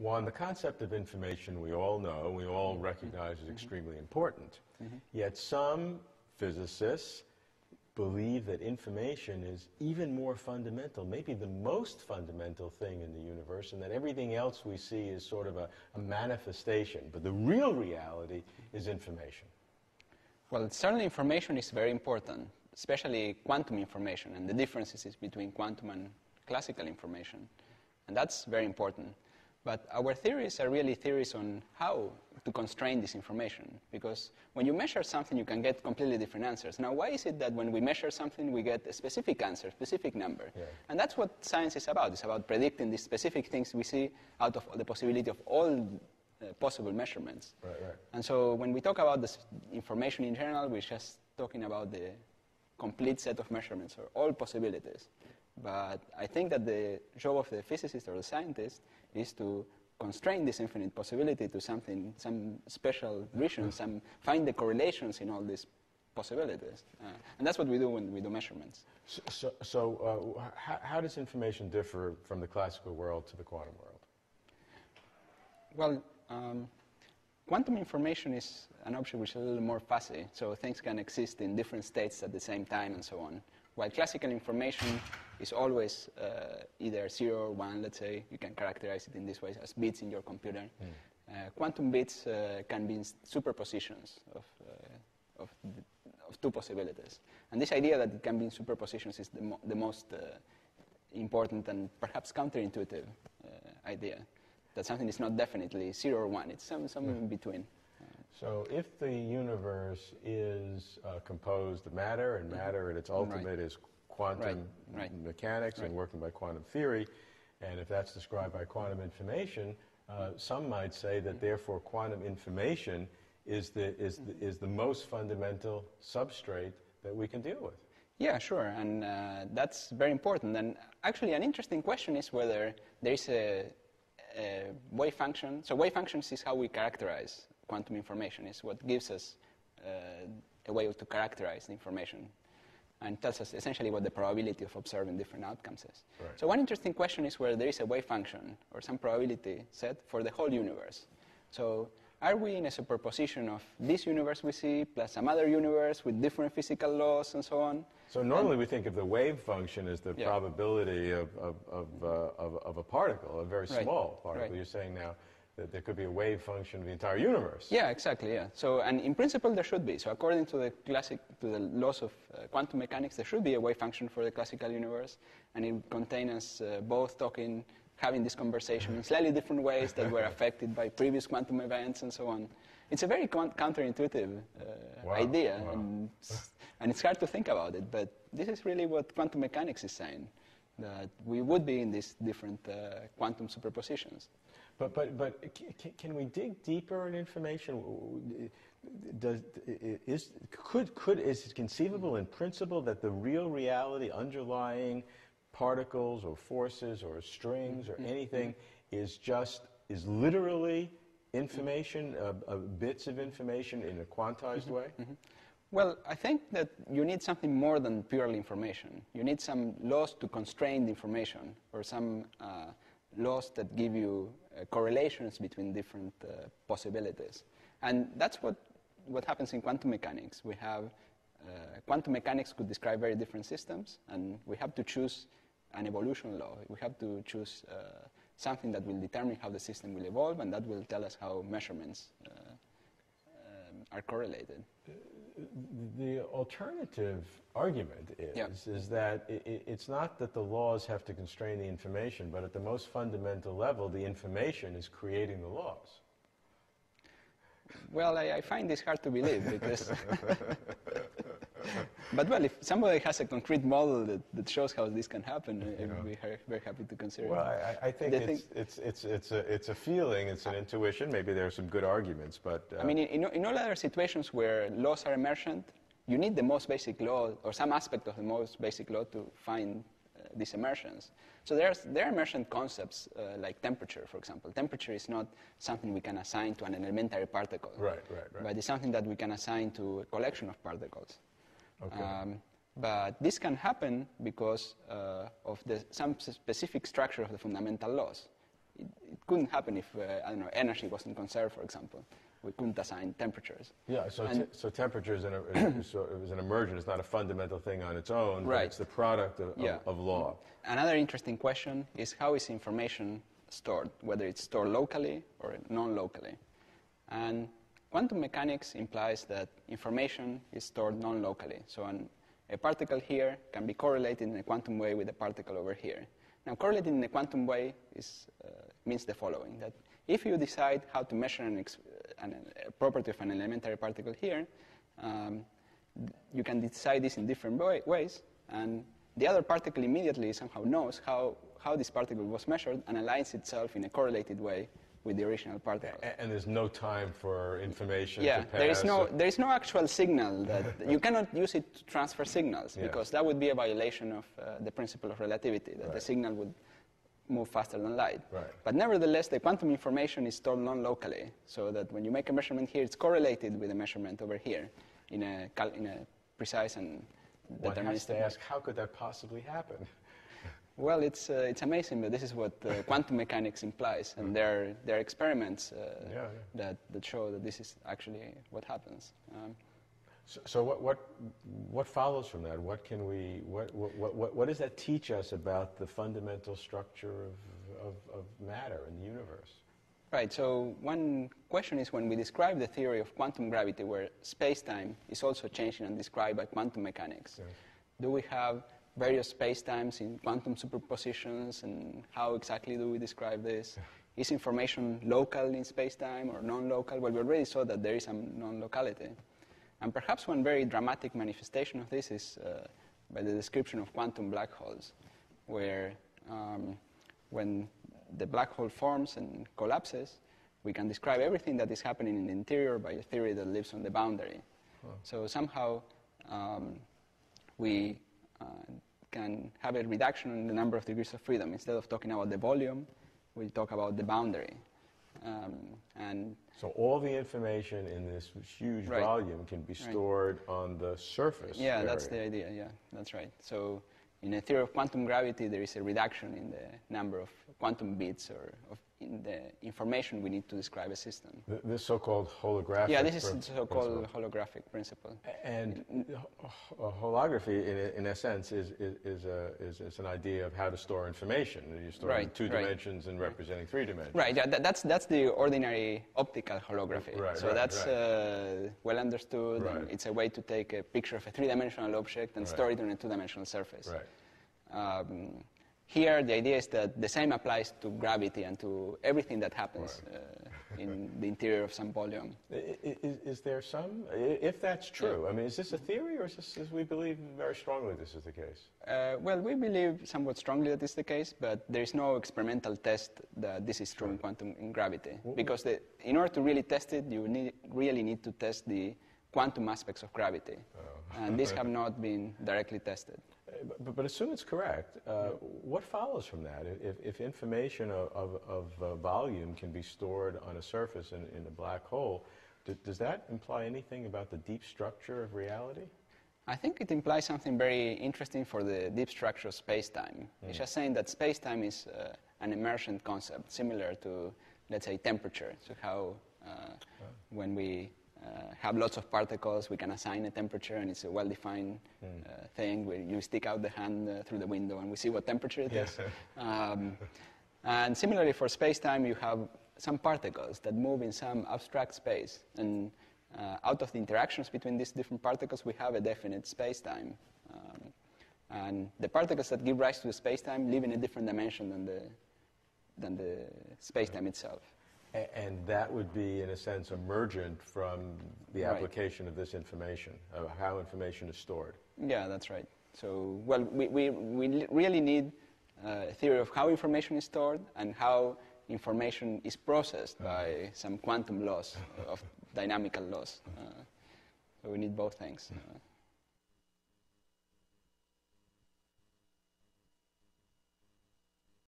Juan, the concept of information we all know, we all recognize is extremely important. Yet some physicists believe that information is even more fundamental, maybe the most fundamental thing in the universe, and that everything else we see is sort of a manifestation. But the real reality is information. Well, certainly information is very important, especially quantum information and the differences between quantum and classical information. And that's very important. But our theories are really theories on how to constrain this information. Because when you measure something, you can get completely different answers. Now, why is it that when we measure something, we get a specific answer, specific number? Yeah. And that's what science is about. It's about predicting the specific things we see out of the possibility of all possible measurements. Right. And so when we talk about this information in general, we're just talking about the complete set of measurements or all possibilities. But I think that the job of the physicist or the scientist is to constrain this infinite possibility to something, some special region, find the correlations in all these possibilities. And that's what we do when we do measurements. So how does information differ from the classical world to the quantum world? Well, quantum information is an object which is a little more fuzzy, so things can exist in different states at the same time and so on. While classical information is always either 0 or 1, let's say, you can characterize it in this way as bits in your computer. Quantum bits can be superpositions of two possibilities. And this idea that it can be in superpositions is the most important and perhaps counterintuitive idea, that something is not definitely 0 or 1, it's somewhere in between. So if the universe is composed of matter, and matter at its ultimate is quantum mechanics and working by quantum theory, and if that's described by quantum information, some might say that therefore quantum information is the most fundamental substrate that we can deal with. Yeah, sure, and that's very important. And actually an interesting question is whether there is a wave function. So wave functions is how we characterize quantum information, is what gives us a way to characterize the information and tells us essentially what the probability of observing different outcomes is. Right. So one interesting question is whether there is a wave function or some probability set for the whole universe. So are we in a superposition of this universe we see plus some other universe with different physical laws and so on? So normally we think of the wave function as the probability of a particle, a very small particle. Right. You're saying now that there could be a wave function of the entire universe. Yeah, exactly, yeah. So, and in principle there should be. So according to the laws of quantum mechanics, there should be a wave function for the classical universe, and it contains us both having this conversation in slightly different ways that were affected by previous quantum events and so on. It's a very counterintuitive idea, and it's hard to think about it, but this is really what quantum mechanics is saying, that we would be in these different quantum superpositions. But can we dig deeper in information? Is it conceivable in principle that the real reality underlying particles or forces or strings or anything is literally information, bits of information in a quantized way? Well, I think that you need something more than purely information. You need some laws to constrain the information, or some laws that give you correlations between different possibilities. And that's what happens in quantum mechanics. We have quantum mechanics could describe very different systems, and we have to choose an evolution law. We have to choose something that will determine how the system will evolve, and that will tell us how measurements are correlated. The alternative argument is that it's not that the laws have to constrain the information, but at the most fundamental level, the information is creating the laws. Well, I find this hard to believe, because... But, well, if somebody has a concrete model that shows how this can happen, I'd be very happy to consider it. Well, I think it's a feeling, it's an intuition. Maybe there are some good arguments, but... I mean, in all other situations where laws are emergent, you need the most basic law, or some aspect of the most basic law, to find these emergence. So there are emergent concepts like temperature, for example. Temperature is not something we can assign to an elementary particle. Right. But it's something that we can assign to a collection of particles. Okay. But this can happen because of some specific structure of the fundamental laws. couldn't happen if, I don't know, energy wasn't conserved, for example. We couldn't assign temperatures. Yeah, so temperature is an emergent. It's not a fundamental thing on its own, but it's the product of law. Another interesting question is how is information stored, whether it's stored locally or non-locally. And quantum mechanics implies that information is stored non-locally. So a particle here can be correlated in a quantum way with a particle over here. Now, correlated in a quantum way means the following, that if you decide how to measure a property of an elementary particle here, you can decide this in different ways, and the other particle immediately somehow knows how this particle was measured and aligns itself in a correlated way with the original particle. And there's no time for information to pass. There is no actual signal that you cannot use it to transfer signals, because that would be a violation of the principle of relativity, that the signal would move faster than light. But nevertheless, the quantum information is stored non-locally, so that when you make a measurement here, it's correlated with a measurement over here in a precise and deterministic. One has to ask, how could that possibly happen? Well, it's amazing, but this is what quantum mechanics implies, and there are experiments that show that this is actually what happens. So what follows from that? What does that teach us about the fundamental structure of matter in the universe? Right. So one question is, when we describe the theory of quantum gravity, where space-time is also changing and described by quantum mechanics, do we have various spacetimes in quantum superpositions, and how exactly do we describe this? Is information local in spacetime or non-local? Well, we already saw that there is some non-locality. And perhaps one very dramatic manifestation of this is by the description of quantum black holes, where when the black hole forms and collapses, we can describe everything that is happening in the interior by a theory that lives on the boundary. So somehow we can have a reduction in the number of degrees of freedom. Instead of talking about the volume, we talk about the boundary. And so all the information in this huge volume can be stored on the surface area. That's the idea, that's right. So in a theory of quantum gravity, there is a reduction in the number of quantum bits or in the information we need to describe a system. This so-called holographic principle. Yeah, this is the so-called holographic principle. And holography, in a sense, is an idea of how to store information. You store it in two dimensions and representing three dimensions. Right, that's the ordinary optical holography. That's well understood. And it's a way to take a picture of a three-dimensional object and store it on a two-dimensional surface. Here, the idea is that the same applies to gravity and to everything that happens in the interior of some volume. Is there some? If that's true, I mean, is this a theory, or is we believe very strongly this is the case? Well, we believe somewhat strongly that this is the case, but there is no experimental test that this is true in gravity. Because in order to really test it, you really need to test the quantum aspects of gravity. And these have not been directly tested. But assume it's correct. What follows from that? If information of volume can be stored on a surface in a black hole, does that imply anything about the deep structure of reality? I think it implies something very interesting for the deep structure of space-time. It's just saying that space-time is an emergent concept, similar to, let's say, temperature. So how when we have lots of particles, we can assign a temperature, and it's a well-defined thing where you stick out the hand through the window and we see what temperature it is. And similarly for space-time, you have some particles that move in some abstract space, and out of the interactions between these different particles, we have a definite space-time. And the particles that give rise to the space-time live in a different dimension than the space-time itself. And that would be, in a sense, emergent from the application of this information, of how information is stored. Yeah, that's right. So, well, we really need a theory of how information is stored and how information is processed by some quantum laws, of dynamical laws. So we need both things.